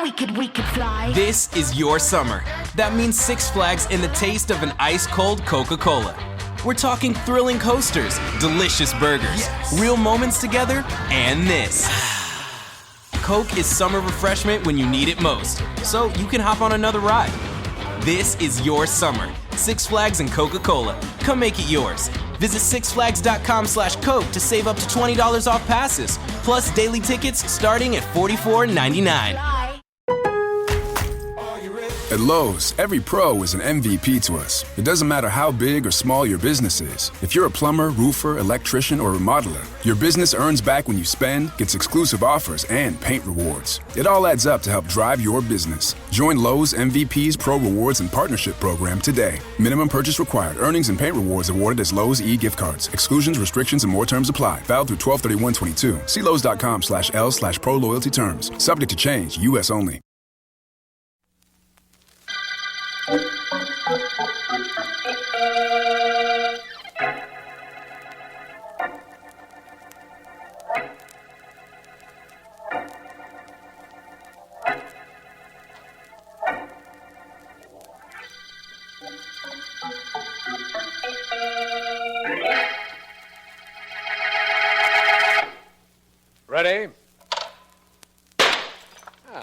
we could fly. This is your summer. That means Six Flags and the taste of an ice-cold Coca-Cola. We're talking thrilling coasters, delicious burgers, real moments together, and this. Coke is summer refreshment when you need it most, so you can hop on another ride. This is your summer. Six Flags and Coca-Cola. Come make it yours. Visit sixflags.com/Coke to save up to $20 off passes, plus daily tickets starting at $44.99. At Lowe's, every pro is an MVP to us. It doesn't matter how big or small your business is. If you're a plumber, roofer, electrician, or remodeler, your business earns back when you spend, gets exclusive offers, and paint rewards. It all adds up to help drive your business. Join Lowe's MVP's Pro Rewards and Partnership Program today. Minimum purchase required. Earnings and paint rewards awarded as Lowe's e-gift cards. Exclusions, restrictions, and more terms apply. Valid through 12/31/22. See Lowe's.com/L/Pro Loyalty terms. Subject to change. U.S. only. Ready?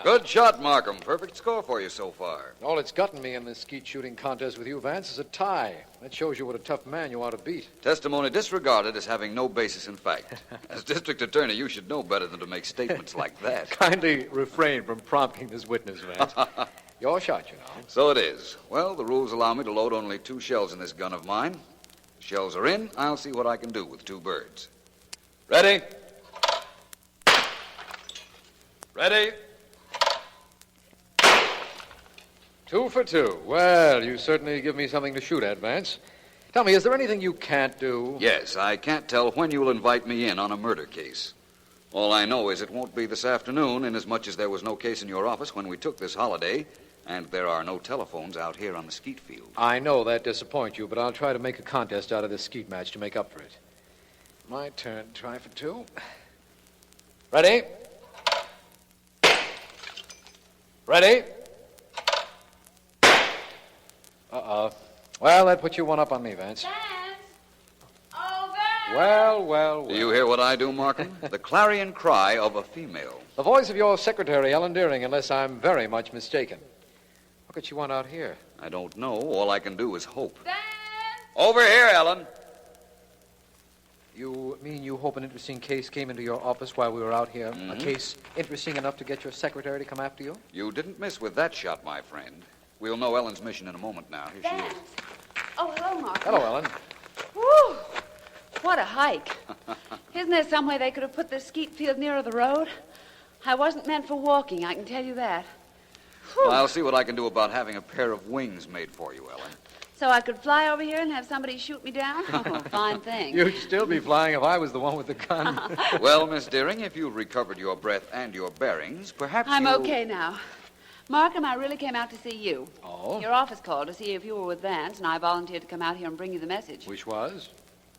Good shot, Markham. Perfect score for you so far. All it's gotten me in this skeet shooting contest with you, Vance, is a tie. That shows you what a tough man you ought to beat. Testimony disregarded as having no basis in fact. As district attorney, you should know better than to make statements like that. Kindly refrain from prompting this witness, Vance. Your shot, you know. So it is. Well, the rules allow me to load only 2 shells in this gun of mine. The shells are in. I'll see what I can do with 2 birds. Ready? Ready? 2 for 2. Well, you certainly give me something to shoot at, Vance. Tell me, is there anything you can't do? Yes, I can't tell when you'll invite me in on a murder case. All I know is it won't be this afternoon, inasmuch as there was no case in your office when we took this holiday, and there are no telephones out here on the skeet field. I know that disappoints you, but I'll try to make a contest out of this skeet match to make up for it. My turn. Try for 2. Ready? Ready? Uh-oh. Well, that puts you one up on me, Vance. Vance! Oh, Vance! Well. Do you hear what I do, Markham? The clarion cry of a female. The voice of your secretary, Ellen Deering, unless I'm very much mistaken. What could she want out here? I don't know. All I can do is hope. Vance! Over here, Ellen. You mean you hope an interesting case came into your office while we were out here? Mm-hmm. A case interesting enough to get your secretary to come after you? You didn't miss with that shot, my friend. We'll know Ellen's mission in a moment now. Here Vance! Oh, hello, Mark. Hello, Ellen. Whew! What a hike. Isn't there some way they could have put this skeet field nearer the road? I wasn't meant for walking, I can tell you that. Well, I'll see what I can do about having a pair of wings made for you, Ellen. So I could fly over here and have somebody shoot me down? Oh, fine thing. You'd still be flying if I was the one with the gun. Well, Miss Deering, if you've recovered your breath and your bearings, perhaps I'm you'll... okay now. Markham, I really came out to see you. Oh? Your office called to see if you were with Vance, and I volunteered to come out here and bring you the message. Which was?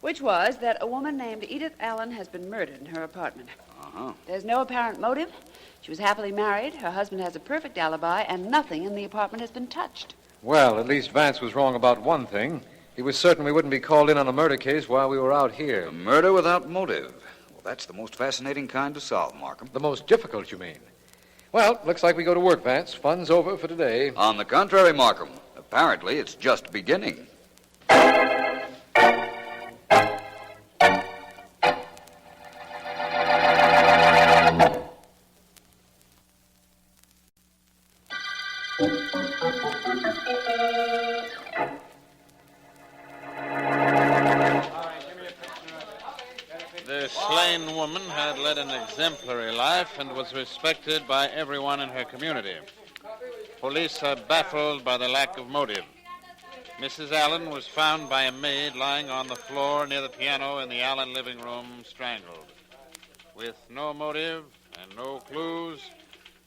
Which was that a woman named Edith Allen has been murdered in her apartment. Uh-huh. There's no apparent motive. She was happily married, her husband has a perfect alibi, and nothing in the apartment has been touched. Well, at least Vance was wrong about one thing. He was certain we wouldn't be called in on a murder case while we were out here. A murder without motive. Well, that's the most fascinating kind to solve, Markham. The most difficult, you mean? Well, looks like we go to work, Vance. Fun's over for today. On the contrary, Markham. Apparently, it's just beginning. The slain woman had led an exemplary life and was respected by everyone in her community. Police are baffled by the lack of motive. Mrs. Allen was found by a maid lying on the floor near the piano in the Allen living room, strangled. With no motive and no clues,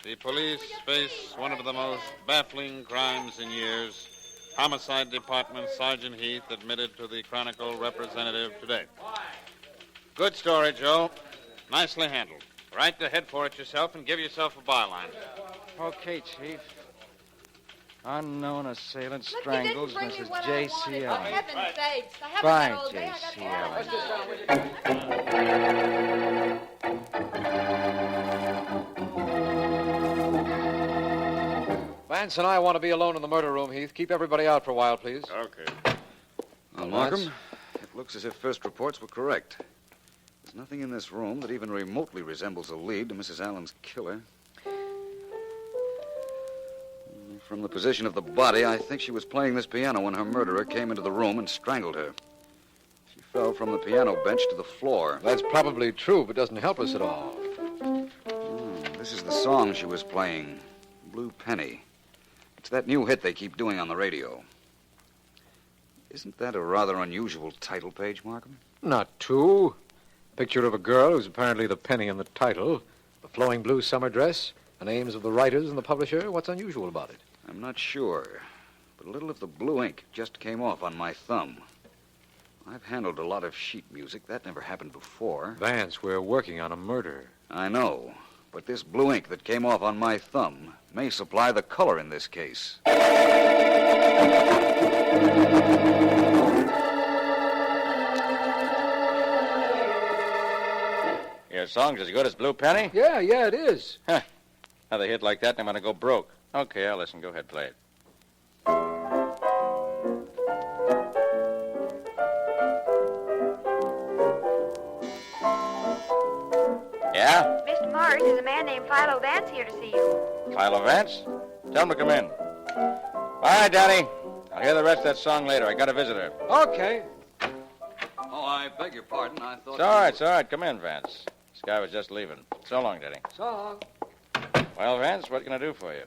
the police face one of the most baffling crimes in years. Homicide Department Sergeant Heath admitted to the Chronicle representative today. Good story, Joe. Nicely handled. Right to head for it yourself and give yourself a byline. Okay, Chief. Unknown assailant Look, strangles you didn't bring me Mrs. what J.C. I wanted. Allen. For heaven's sakes. I haven't Fine, got all day. I got J.C. Allen. Vance and I want to be alone in the murder room, Heath. Keep everybody out for a while, please. Okay. Well, Markham, it looks as if first reports were correct. There's nothing in this room that even remotely resembles a lead to Mrs. Allen's killer. From the position of the body, I think she was playing this piano when her murderer came into the room and strangled her. She fell from the piano bench to the floor. That's probably true, but doesn't help us at all. This is the song she was playing, Blue Penny. It's that new hit they keep doing on the radio. Isn't that a rather unusual title page, Markham? Not too. Picture of a girl who's apparently the penny in the title, the flowing blue summer dress, the names of the writers and the publisher. What's unusual about it? I'm not sure, but a little of the blue ink just came off on my thumb. I've handled a lot of sheet music. That never happened before. Vance, we're working on a murder. I know, but this blue ink that came off on my thumb may supply the color in this case. Your song's as good as Blue Penny? Yeah, it is. Another hit like that, and I'm going to go broke. Okay, I'll listen. Go ahead, play it. Yeah? Mr. Morris, there's a man named Philo Vance here to see you. Philo Vance? Tell him to come in. Bye, Daddy. I'll hear the rest of that song later. I got a visitor. Okay. Oh, I beg your pardon. I thought... It's all right. Come in, Vance. This guy was just leaving. So long, Daddy. So long. Well, Vance, what can I do for you?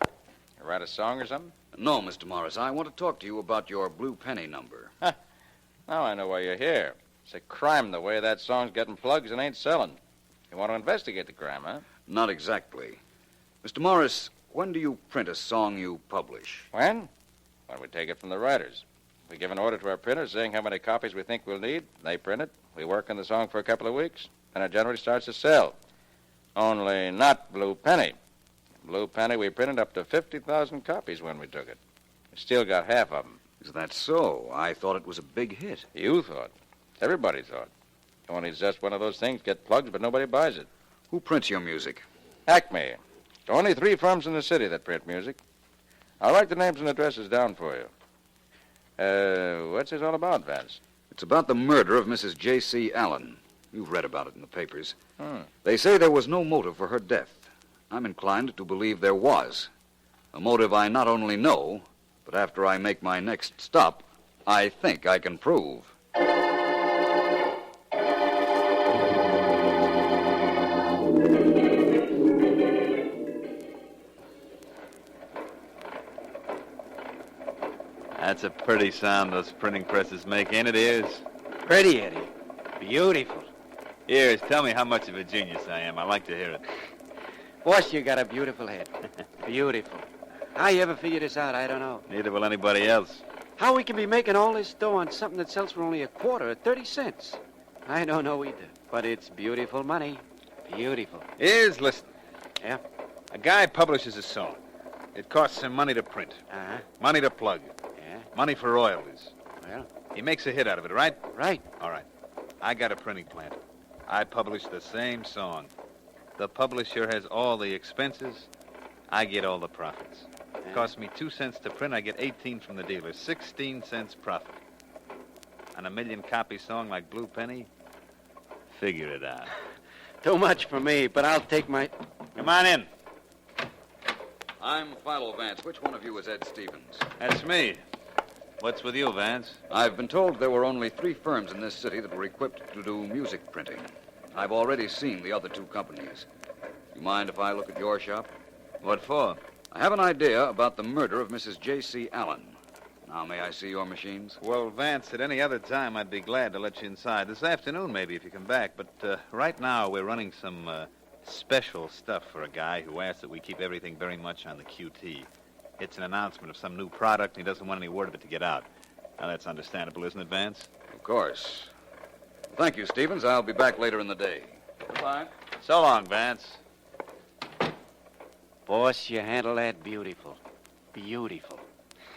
You write a song or something? No, Mr. Morris. I want to talk to you about your Blue Penny number. Now I know why you're here. It's a crime the way that song's getting plugs and ain't selling. You want to investigate the crime, huh? Not exactly. Mr. Morris, when do you print a song you publish? When? When we take it from the writers. We give an order to our printers saying how many copies we think we'll need. They print it. We work on the song for a couple of weeks. Then it generally starts to sell. Only not Blue Penny. Blue Penny, we printed up to 50,000 copies when we took it. We still got half of them. Is that so? I thought it was a big hit. You thought. Everybody thought. Only it's just one of those things, get plugs, but nobody buys it. Who prints your music? Acme. Only 3 firms in the city that print music. I'll write the names and addresses down for you. What's this all about, Vance? It's about the murder of Mrs. J.C. Allen. You've read about it in the papers. They say there was no motive for her death. I'm inclined to believe there was. A motive I not only know, but after I make my next stop, I think I can prove. That's a pretty sound those printing presses make, ain't it, Ears? Pretty, Eddie. Beautiful. Ears, tell me how much of a genius I am. I like to hear it. Boss, you got a beautiful head. Beautiful. How you ever figure this out, I don't know. Neither will anybody else. How we can be making all this dough on something that sells for only a quarter at 30 cents? I don't know either. But it's beautiful money. Beautiful. Ears, listen. Yeah? A guy publishes a song. It costs him money to print. Uh-huh. Money to plug. Yeah? Money for royalties. Well? He makes a hit out of it, right? Right. All right. I got a printing plant. I publish the same song. The publisher has all the expenses. I get all the profits. It costs me 2 cents to print. I get 18 from the dealer. 16 cents profit. On a 1,000,000-copy song like Blue Penny, figure it out. Too much for me, but I'll take my... Come on in. I'm Philo Vance. Which one of you is Ed Stevens? That's me. What's with you, Vance? I've been told there were only 3 firms in this city that were equipped to do music printing. I've already seen the other 2 companies. You mind if I look at your shop? What for? I have an idea about the murder of Mrs. J.C. Allen. Now, may I see your machines? Well, Vance, at any other time, I'd be glad to let you inside. This afternoon, maybe, if you come back. But right now, we're running some special stuff for a guy who asked that we keep everything very much on the QT. It's an announcement of some new product, and he doesn't want any word of it to get out. Now, that's understandable, isn't it, Vance? Of course. Well, thank you, Stevens. I'll be back later in the day. Goodbye. So long, Vance. Boss, you handle that beautiful. Beautiful.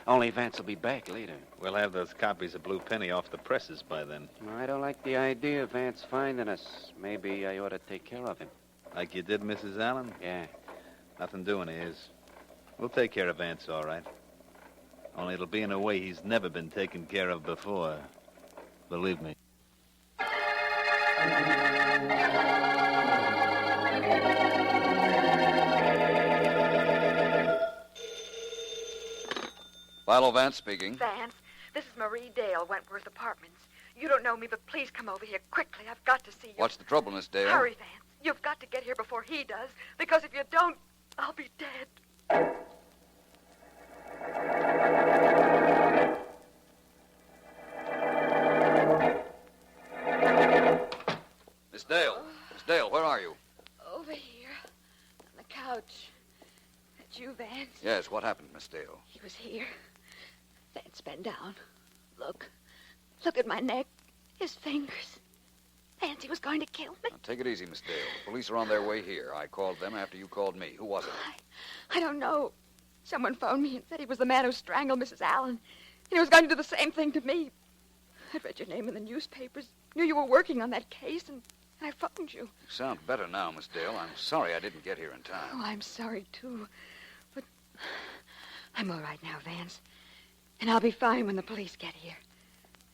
Only Vance will be back later. We'll have those copies of Blue Penny off the presses by then. I don't like the idea of Vance finding us. Maybe I ought to take care of him. Like you did Mrs. Allen? Yeah. Nothing doing is. We'll take care of Vance, all right. Only it'll be in a way he's never been taken care of before. Believe me. Philo Vance speaking. Vance, this is Marie Dale, Wentworth Apartments. You don't know me, but please come over here quickly. I've got to see you. What's the trouble, Miss Dale? Hurry, Vance. You've got to get here before he does, because if you don't, I'll be dead. Miss Dale. Miss Dale, where are you? Over here, on the couch. That you, Vance? Yes, what happened, Miss Dale? He was here. Vance, bend down. Look. Look at my neck. His fingers. Vance, he was going to kill me. Now, take it easy, Miss Dale. The police are on their way here. I called them after you called me. Who was it? I don't know. Someone phoned me and said he was the man who strangled Mrs. Allen. And he was going to do the same thing to me. I'd read your name in the newspapers. Knew you were working on that case, and I phoned you. You sound better now, Miss Dale. I'm sorry I didn't get here in time. Oh, I'm sorry, too. But I'm all right now, Vance. And I'll be fine when the police get here.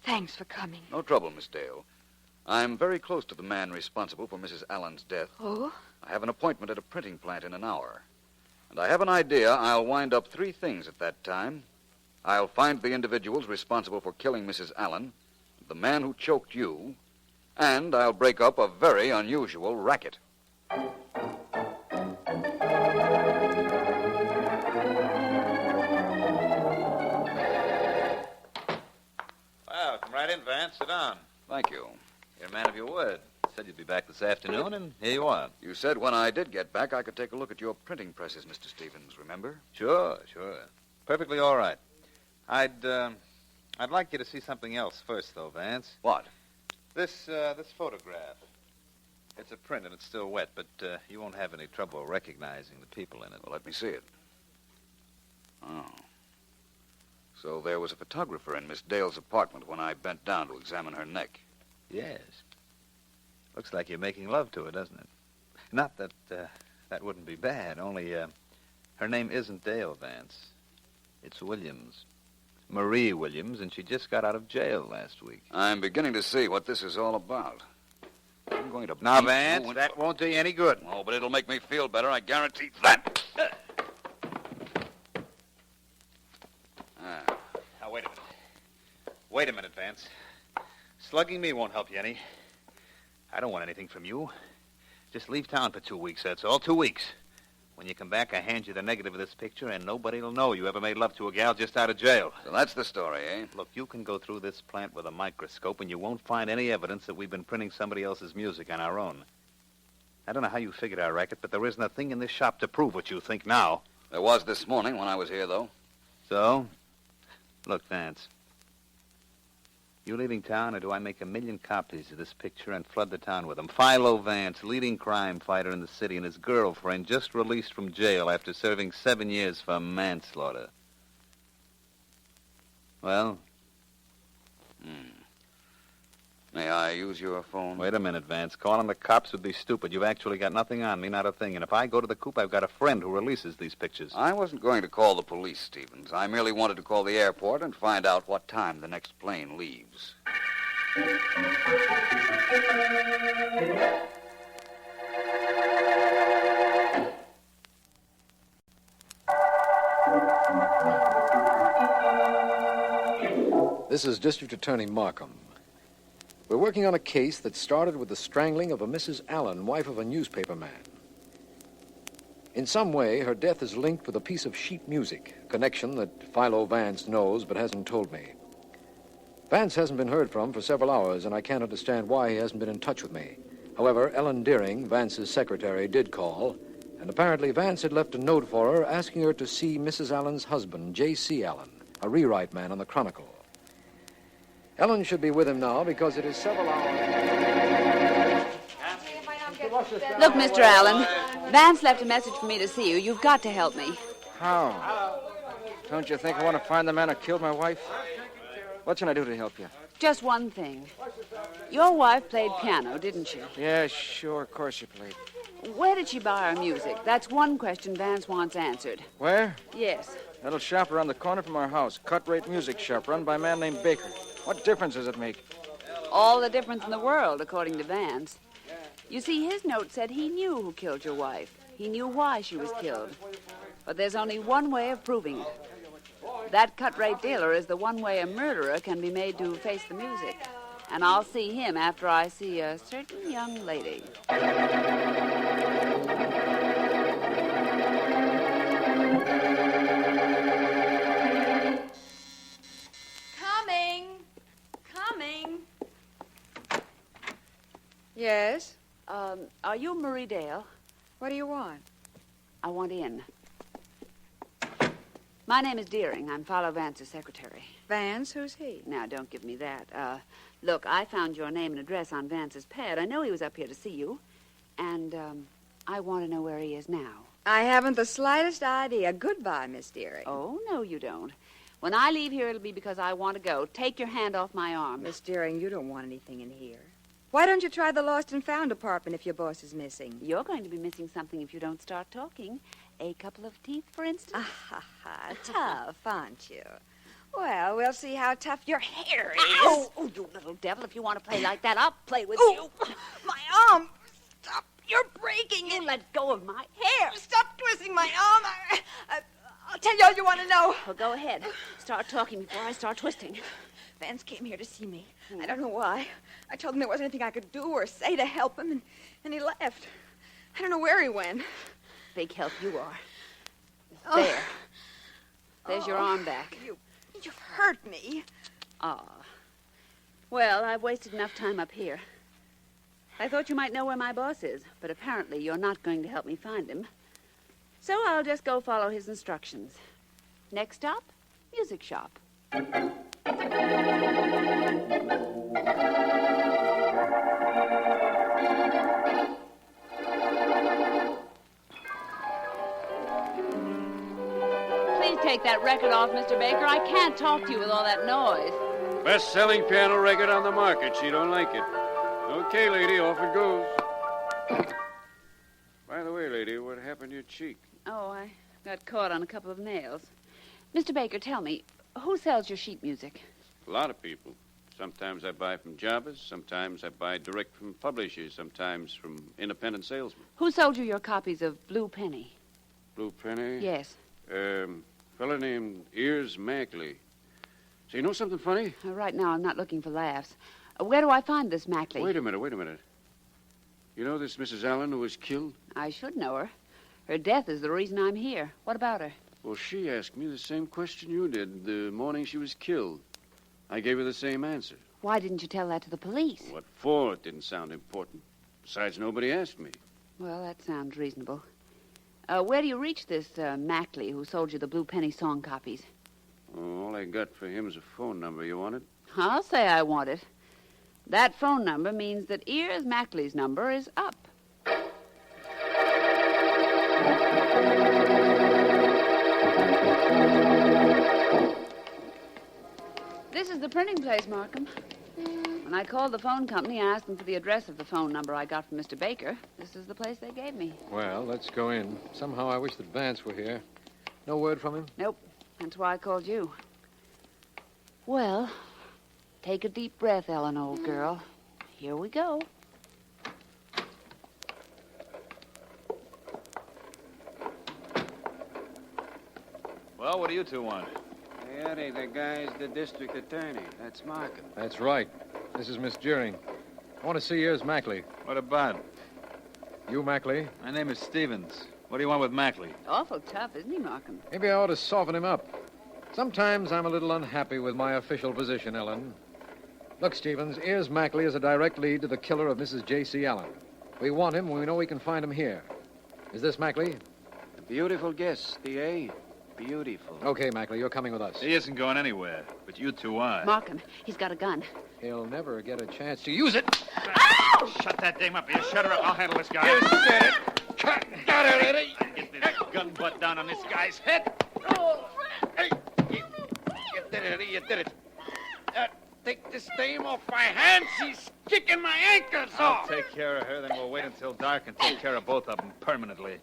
Thanks for coming. No trouble, Miss Dale. I'm very close to the man responsible for Mrs. Allen's death. Oh? I have an appointment at a printing plant in an hour. And I have an idea I'll wind up 3 things at that time. I'll find the individuals responsible for killing Mrs. Allen, the man who choked you, and I'll break up a very unusual racket. Well, come right in, Vance. Sit down. Thank you. You're a man of your word. Said you'd be back this afternoon, and here you are. You said when I did get back, I could take a look at your printing presses, Mr. Stevens, remember? Sure. Perfectly all right. I'd like you to see something else first, though, Vance. What? This photograph. It's a print, and it's still wet, but you won't have any trouble recognizing the people in it. Well, let me see it. Oh. So there was a photographer in Miss Dale's apartment when I bent down to examine her neck. Yes. Looks like you're making love to her, doesn't it? Not that that wouldn't be bad, only her name isn't Dale, Vance. It's Williams. Marie Williams, and she just got out of jail last week. I'm beginning to see what this is all about. I'm going to... Now, Vance, that won't do you any good. Oh, but it'll make me feel better, I guarantee that. Now, wait a minute. Wait a minute, Vance. Slugging me won't help you any. I don't want anything from you. Just leave town for 2 weeks, that's all. 2 weeks. When you come back, I hand you the negative of this picture, and nobody will know you ever made love to a gal just out of jail. So that's the story, eh? Look, you can go through this plant with a microscope, and you won't find any evidence that we've been printing somebody else's music on our own. I don't know how you figured our racket, but there isn't a thing in this shop to prove what you think now. There was this morning when I was here, though. So? Look, Vance. You leaving town, or do I make 1 million copies of this picture and flood the town with them? Philo Vance, leading crime fighter in the city, and his girlfriend just released from jail after serving 7 years for manslaughter. Well? May I use your phone? Wait a minute, Vance. Calling the cops would be stupid. You've actually got nothing on me, not a thing. And if I go to the coop, I've got a friend who releases these pictures. I wasn't going to call the police, Stevens. I merely wanted to call the airport and find out what time the next plane leaves. This is District Attorney Markham. We're working on a case that started with the strangling of a Mrs. Allen, wife of a newspaper man. In some way, her death is linked with a piece of sheet music, a connection that Philo Vance knows but hasn't told me. Vance hasn't been heard from for several hours, and I can't understand why he hasn't been in touch with me. However, Ellen Deering, Vance's secretary, did call, and apparently Vance had left a note for her asking her to see Mrs. Allen's husband, J.C. Allen, a rewrite man on the Chronicle. Ellen should be with him now because it is several hours. Look, Mr. Allen, Vance left a message for me to see you. You've got to help me. How? Don't you think I want to find the man who killed my wife? What can I do to help you? Just one thing. Your wife played piano, didn't she? Yeah, sure, of course she played. Where did she buy her music? That's one question Vance wants answered. Where? Yes. That little shop around the corner from our house. Cut-rate music shop run by a man named Baker. What difference does it make? All the difference in the world, according to Vance. You see, his note said he knew who killed your wife. He knew why she was killed. But there's only one way of proving it. That cut-rate dealer is the one way a murderer can be made to face the music. And I'll see him after I see a certain young lady. Coming. Yes? Are you Marie Dale? What do you want? I want in. My name is Deering. I'm Philo Vance's secretary. Vance? Who's he? Now, don't give me that. Look, I found your name and address on Vance's pad. I know he was up here to see you. And, I want to know where he is now. I haven't the slightest idea. Goodbye, Miss Deering. Oh, no, you don't. When I leave here, it'll be because I want to go. Take your hand off my arm. Miss Deering, you don't want anything in here. Why don't you try the lost and found department if your boss is missing? You're going to be missing something if you don't start talking. A couple of teeth, for instance? Tough, aren't you? Well, we'll see how tough your hair is. Ow! Oh, you little devil. If you want to play like that, I'll play with you. My arm! Stop! You're breaking it. Let go of my hair. Stop twisting my arm. I'll tell you all you want to know. Well, go ahead. Start talking before I start twisting. Vance came here to see me. I don't know why. I told him there wasn't anything I could do or say to help him, and he left. I don't know where he went. Big help you are. There. There's your arm back. You've hurt me. Well, I've wasted enough time up here. I thought you might know where my boss is, but apparently you're not going to help me find him. So I'll just go follow his instructions. Next stop, music shop. Please take that record off, Mr. Baker. I can't talk to you with all that noise. Best-selling piano record on the market. She don't like it. Okay, lady, off it goes. By the way, lady, what happened to your cheek? Oh, I got caught on a couple of nails. Mr. Baker, tell me, who sells your sheet music? A lot of people. Sometimes I buy from jobbers. Sometimes I buy direct from publishers. Sometimes from independent salesmen. Who sold you your copies of Blue Penny? Blue Penny? Yes. Fella named Ears Mackley. So you know something funny? Right now, I'm not looking for laughs. Where do I find this Mackley? Wait a minute. You know this Mrs. Allen who was killed? I should know her. Her death is the reason I'm here. What about her? Well, she asked me the same question you did the morning she was killed. I gave her the same answer. Why didn't you tell that to the police? What for? It didn't sound important. Besides, nobody asked me. Well, that sounds reasonable. Where do you reach this Mackley who sold you the Blue Penny song copies? Oh, all I got for him is a phone number. You want it? I'll say I want it. That phone number means that Ears Mackley's number is up. This is the printing place, Markham. When I called the phone company, I asked them for the address of the phone number I got from Mr. Baker. This is the place they gave me. Well, let's go in. Somehow I wish that Vance were here. No word from him? Nope. That's why I called you. Well, take a deep breath, Ellen, old girl. Here we go. Well, what do you two want? Eddie, the guy's the district attorney. That's Markham. That's right. This is Miss Deering. I want to see Ears Mackley. What about? You, Mackley? My name is Stevens. What do you want with Mackley? Awful tough, isn't he, Markham? Maybe I ought to soften him up. Sometimes I'm a little unhappy with my official position, Ellen. Look, Stevens, Ears Mackley is a direct lead to the killer of Mrs. J.C. Allen. We want him, and we know we can find him here. Is this Mackley? A beautiful guess, D.A. Beautiful. Okay, Mackley, you're coming with us. He isn't going anywhere, but you two are. Markham, he's got a gun. He'll never get a chance to use it. Ow! Shut that dame up. You shut her up. I'll handle this guy. You said it. got her, Eddie. Get this gun butt down on this guy's head. Hey, you did it, Eddie. You did it. Take this dame off my hands. She's kicking my ankles off. I'll take care of her, then we'll wait until dark and take care of both of them permanently.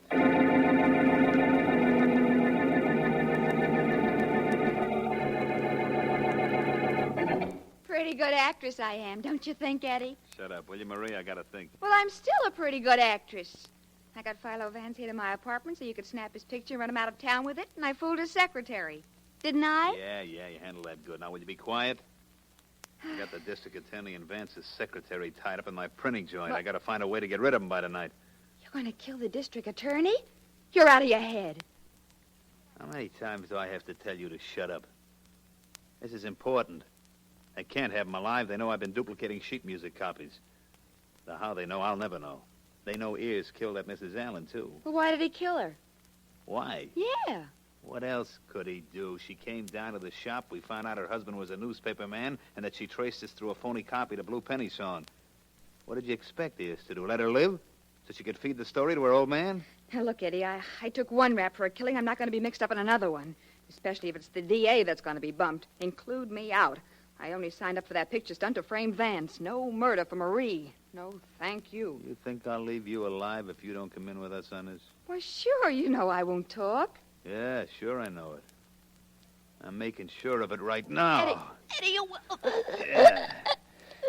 Pretty good actress I am, don't you think, Eddie? Shut up, will you, Marie? I gotta think. Well, I'm still a pretty good actress. I got Philo Vance here to my apartment so you could snap his picture and run him out of town with it, and I fooled his secretary. Didn't I? Yeah, you handled that good. Now, will you be quiet? I got the district attorney and Vance's secretary tied up in my printing joint. I gotta find a way to get rid of them by tonight. You're going to kill the district attorney? You're out of your head. How many times do I have to tell you to shut up? This is important. They can't have them alive. They know I've been duplicating sheet music copies. Now, how they know, I'll never know. They know Ears killed that Mrs. Allen, too. Well, why did he kill her? Why? Yeah. What else could he do? She came down to the shop. We found out her husband was a newspaper man and that she traced us through a phony copy of the Blue Penny song. What did you expect Ears to do? Let her live? So she could feed the story to her old man? Now, look, Eddie, I took one rap for a killing. I'm not going to be mixed up in another one, especially if it's the DA that's going to be bumped. Include me out. I only signed up for that picture stunt to frame Vance. No murder for Marie. No, thank you. You think I'll leave you alive if you don't come in with us on this? Well, sure, you know I won't talk. Yeah, sure I know it. I'm making sure of it right now. Eddie, you will. Yeah.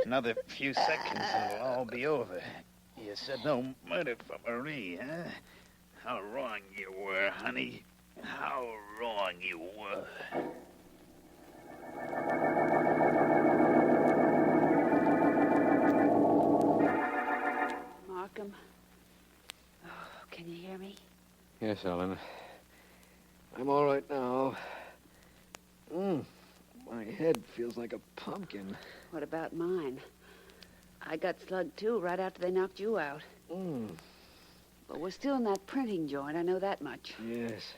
Another few seconds and it'll all be over. You said no murder for Marie, huh? How wrong you were, honey. How wrong you were. Markham. Oh, can you hear me? Yes, Ellen. I'm all right now. My head feels like a pumpkin. What about mine? I got slugged, too, right after they knocked you out. But we're still in that printing joint, I know that much. Yes.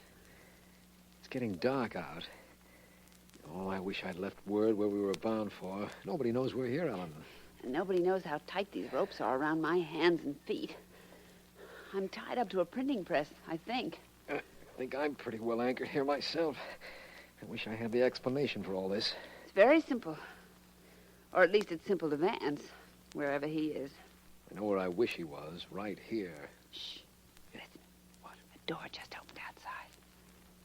It's getting dark out. Oh, I wish I'd left word where we were bound for. Nobody knows we're here, Ellen. And nobody knows how tight these ropes are around my hands and feet. I'm tied up to a printing press, I think. I think I'm pretty well anchored here myself. I wish I had the explanation for all this. It's very simple. Or at least it's simple to Vance, wherever he is. I know where I wish he was, right here. Shh. Listen. What? The door just opened outside.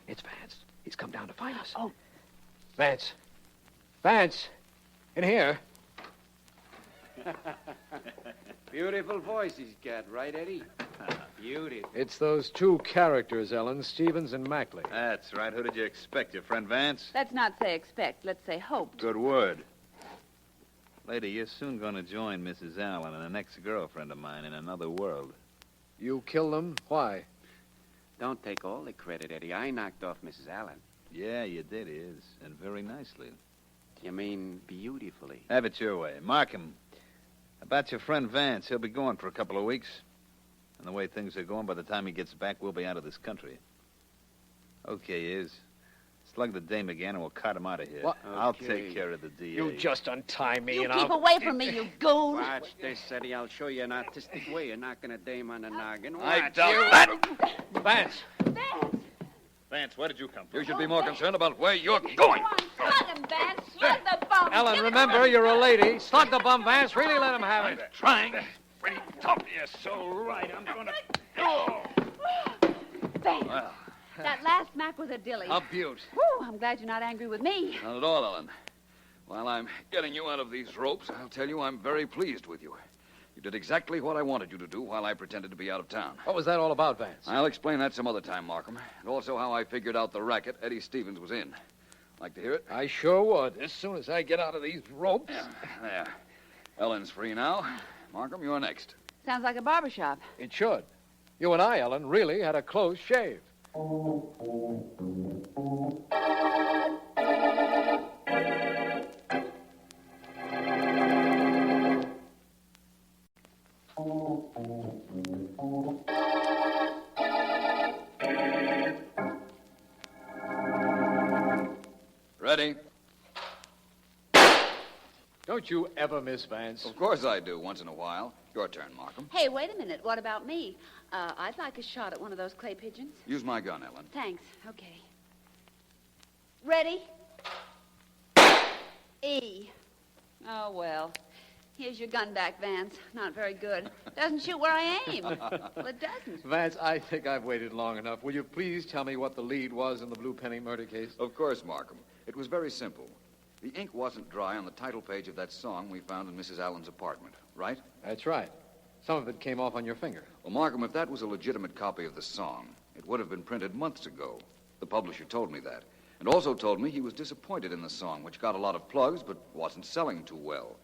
It's Vance. He's come down to find us. Oh. Vance. Vance. In here. Beautiful voice he's got, right, Eddie? Beautiful. It's those two characters, Ellen, Stevens and Mackley. That's right. Who did you expect, your friend Vance? Let's not say expect. Let's say hoped. Good word. Lady, you're soon going to join Mrs. Allen and an ex-girlfriend of mine in another world. You killed them? Why? Don't take all the credit, Eddie. I knocked off Mrs. Allen. Yeah, you did, Is, and very nicely. You mean beautifully? Have it your way. Markham, about your friend Vance, he'll be gone for a couple of weeks. And the way things are going, by the time he gets back, we'll be out of this country. Okay, Is. Slug the dame again, and we'll cut him out of here. What? I'll Okay. take care of the DA. You just untie me You and keep I'll... away from me, you goon! Watch this, Eddie. I'll show you an artistic way of knocking a dame on the noggin. I Watch doubt you. that. Vance! Vance! Vance, where did you come from? You should be more concerned about where you're going. Come on, slug him, Vance! Slug the bum! Ellen, Give him remember, you're a lady. Slug the bum, Vance. Really let him have it. Trying. Pretty tough. You're so right. I'm going to... Oh. Vance! Well, That last Mac was a dilly. A beaut. Whew, I'm glad you're not angry with me. Not at all, Ellen. While I'm getting you out of these ropes, I'll tell you I'm very pleased with you. You did exactly what I wanted you to do while I pretended to be out of town. What was that all about, Vance? I'll explain that some other time, Markham. And also how I figured out the racket Eddie Stevens was in. Like to hear it? I sure would. As soon as I get out of these ropes. Yeah, there. Ellen's free now. Markham, you're next. Sounds like a barbershop. It should. You and I, Ellen, really had a close shave. Don't you ever miss Vance? Of course I do, once in a while. Your turn, Markham. Hey, wait a minute. What about me? I'd like a shot at one of those clay pigeons. Use my gun, Ellen. Thanks. Okay. Ready? E. Oh, well. Here's your gun back, Vance. Not very good. Doesn't shoot where I aim. Well, it doesn't. Vance, I think I've waited long enough. Will you please tell me what the lead was in the Blue Penny murder case? Of course, Markham. It was very simple. The ink wasn't dry on the title page of that song we found in Mrs. Allen's apartment, right? That's right. Some of it came off on your finger. Well, Markham, if that was a legitimate copy of the song, it would have been printed months ago. The publisher told me that. And also told me he was disappointed in the song, which got a lot of plugs but wasn't selling too well.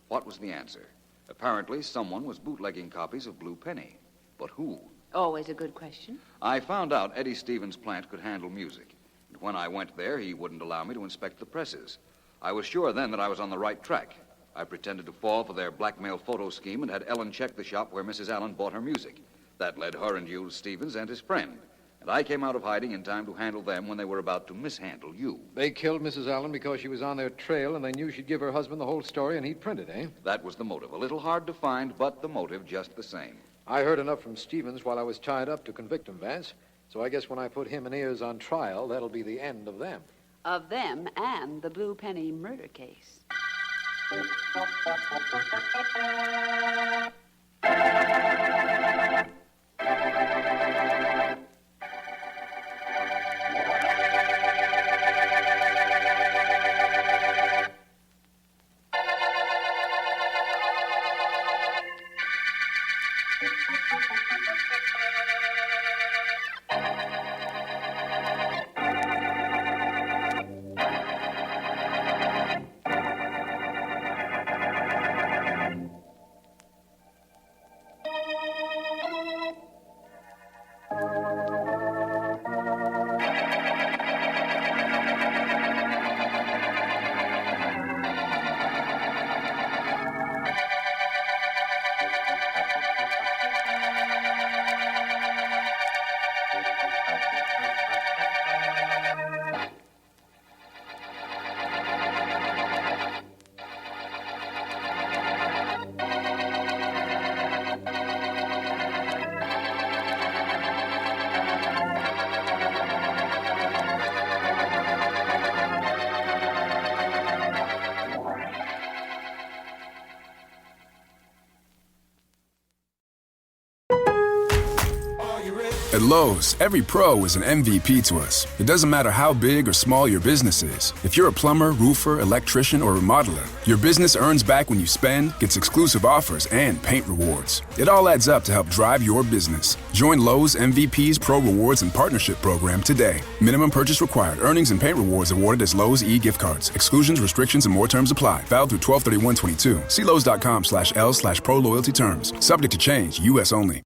What was the answer? Apparently, someone was bootlegging copies of Blue Penny. But who? Always a good question. I found out Eddie Stevens' plant could handle music. And when I went there, he wouldn't allow me to inspect the presses. I was sure then that I was on the right track. I pretended to fall for their blackmail photo scheme and had Ellen check the shop where Mrs. Allen bought her music. That led her and you to Stevens and his friend. And I came out of hiding in time to handle them when they were about to mishandle you. They killed Mrs. Allen because she was on their trail and they knew she'd give her husband the whole story and he'd print it, eh? That was the motive. A little hard to find, but the motive just the same. I heard enough from Stevens while I was tied up to convict him, Vance. So I guess when I put him and Ayers on trial, that'll be the end of them. Of them and the Blue Penny murder case. At Lowe's, every pro is an MVP to us. It doesn't matter how big or small your business is. If you're a plumber, roofer, electrician, or remodeler, your business earns back when you spend, gets exclusive offers, and paint rewards. It all adds up to help drive your business. Join Lowe's MVP's Pro Rewards and Partnership Program today. Minimum purchase required. Earnings and paint rewards awarded as Lowe's e-gift cards. Exclusions, restrictions, and more terms apply. Valid through 12/31/22. See Lowe's.com/L/Pro Loyalty Terms. Subject to change. U.S. only.